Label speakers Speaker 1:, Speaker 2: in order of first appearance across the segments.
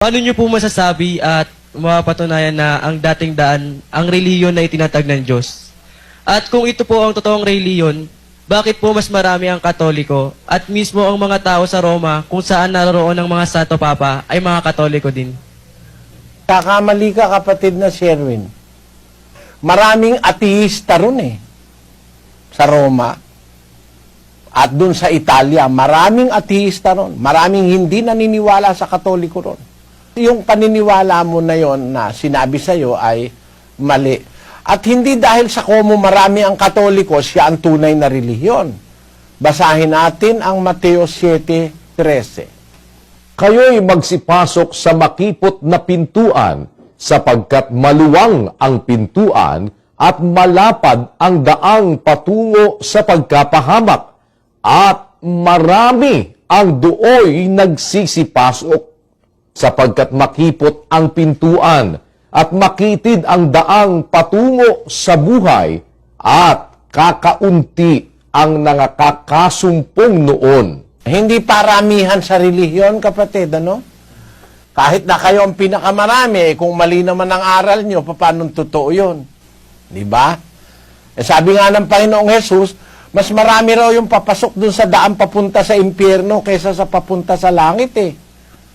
Speaker 1: Paano niyo po masasabi at mapatunayan na ang dating daan, ang relihiyon na itinatag ng Diyos? At kung ito po ang totoong relihiyon, bakit po mas marami ang Katoliko at mismo ang mga tao sa Roma kung saan naroon ng mga Santo Papa ay mga Katoliko din?
Speaker 2: Kakamali ka, kapatid na Sherwin. Maraming ateista ron sa Roma. At dun sa Italia, maraming ateista ron. Maraming hindi naniniwala sa Katoliko ron. Yung paniniwala mo na yon na sinabi sa'yo ay mali. At hindi dahil sa komo marami ang Katoliko, siya ang tunay na relihiyon. Basahin natin ang Mateo 7:13.
Speaker 3: Kayo'y magsipasok sa makipot na pintuan, sapagkat maluwang ang pintuan at malapad ang daang patungo sa pagkapahamak, at marami ang dooy nagsisipasok. Sapagkat makipot ang pintuan at makitid ang daang patungo sa buhay, at kakaunti ang nakakasumpong noon.
Speaker 2: Hindi paramihan sa relihiyon, kapatid, ano? Kahit na kayo ang pinakamarami, kung mali naman ang aral nyo, paano totoo yun? Di ba? Sabi nga ng Panginoong Jesus, mas marami raw yung papasok dun sa daan papunta sa impyerno kaysa sa papunta sa langit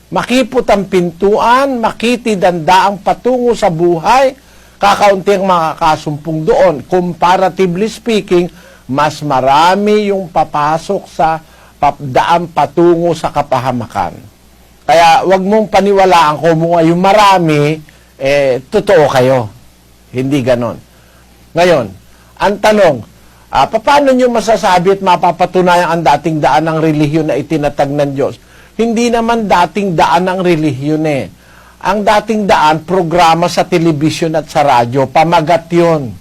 Speaker 2: Makipot ang pintuan, makitid ang daang patungo sa buhay, kakaunti ang makakasumpong doon. Comparatively speaking, mas marami yung papasok sa daang patungo sa kapahamakan. Kaya wag mong paniwalaan kung yung marami, totoo kayo. Hindi ganon. Ngayon, ang tanong, paano nyo masasabi at mapapatunayan ang dating daan ng relihiyon na itinatag ng Diyos? Hindi naman dating daan ng relihiyon Ang dating daan, programa sa telebisyon at sa radyo, pamagat yun.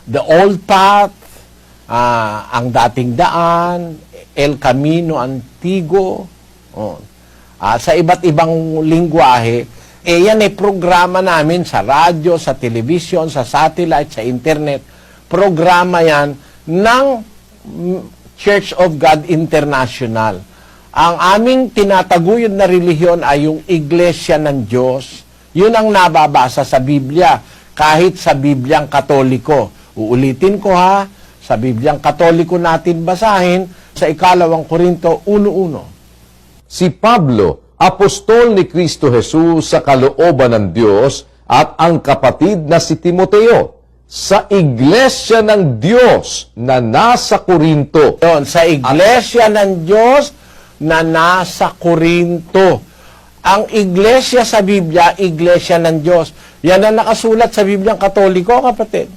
Speaker 2: The Old Path, ang dating daan, El Camino Antigo, sa iba't ibang lingwahe, yan programa namin sa radyo, sa telebisyon, sa satellite, sa internet. Programa yan ng Church of God International. Ang aming tinataguyod na relihiyon ay yung Iglesia ng Diyos. Yun ang nababasa sa Biblia, kahit sa Bibliang Katoliko. Uulitin ko sa Bibliang Katoliko natin basahin sa 2 Korinto 1:1.
Speaker 3: Si Pablo, apostol ni Kristo Jesus sa kalooban ng Diyos, at ang kapatid na si Timoteo, sa Iglesia ng Diyos na nasa Korinto.
Speaker 2: Yun, sa Iglesia ng Diyos na nasa Korinto. Ang iglesia sa Biblia, Iglesia ng Diyos. Yan ang nakasulat sa Bibliang Katoliko, kapatid.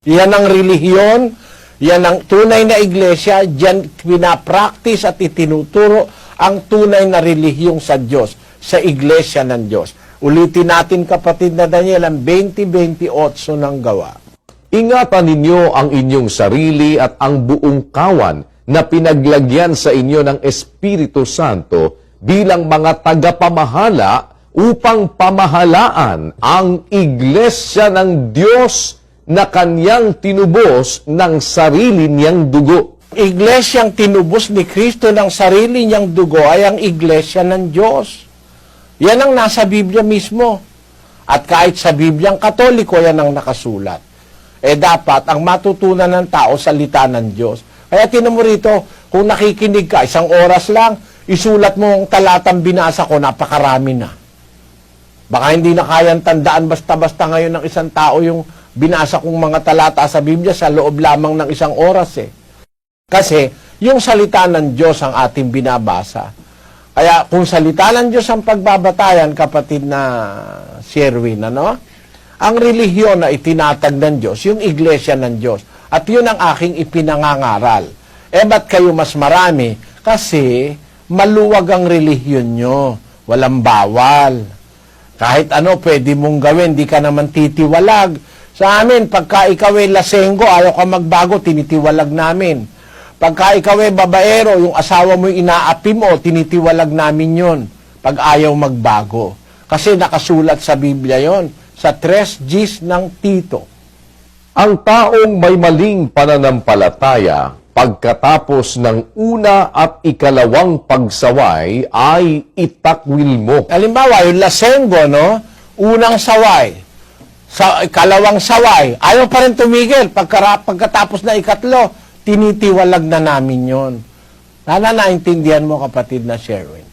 Speaker 2: Yan ang relihiyon, yan ang tunay na iglesia, diyan pinapractice at itinuturo ang tunay na relihiyong sa Diyos, sa Iglesia ng Diyos. Ulitin natin, kapatid na Daniel, ang 20:28 ng Gawa.
Speaker 3: Ingatan ninyo ang inyong sarili at ang buong kawan na pinaglagyan sa inyo ng Espiritu Santo bilang mga tagapamahala upang pamahalaan ang Iglesia ng Diyos na kanyang tinubos ng sarili niyang dugo.
Speaker 2: Iglesyang tinubos ni Kristo ng sarili niyang dugo ay ang Iglesia ng Diyos. Yan ang nasa Biblia mismo. At kahit sa Bibliang Katoliko, yan ang nakasulat. Dapat ang matutunan ng tao, salita ng Diyos. Kaya tinan mo rito, kung nakikinig ka, 1 oras lang, isulat mo ang talatang binasa ko, napakarami na. Baka hindi na kayang tandaan basta-basta ngayon ng isang tao yung binasa kong mga talata sa Biblia sa loob lamang ng 1 oras Kasi, yung salita ng Diyos ang ating binabasa. Kaya, kung salita ng Diyos ang pagbabatayan, kapatid na Sherwin, ang relihiyon na itinatag ng Diyos, yung Iglesia ng Diyos. At yun ang aking ipinangangaral. Ba't kayo mas marami? Kasi maluwag ang relihiyon nyo. Walang bawal. Kahit ano pwede mong gawin, di ka naman titiwalag. Sa amin, pagka ikaw ay lasenggo, ayaw ka magbago, tinitiwalag namin. Pagka ikaw ay babaero, yung asawa mo inaapi mo, tinitiwalag namin yon. Pag ayaw magbago. Kasi nakasulat sa Biblia yon, sa 3 Gs ng Tito.
Speaker 3: Ang taong may maling pananampalataya, pagkatapos ng una at ikalawang pagsaway ay itakwil mo.
Speaker 2: Halimbawa, yung lasenggo, no? Unang saway, sa ikalawang saway, ayaw pa rin tumigil. Pagkatapos na ikatlo, tinitiwalag na namin yon. Sana naintindihan mo, kapatid na Sherwin.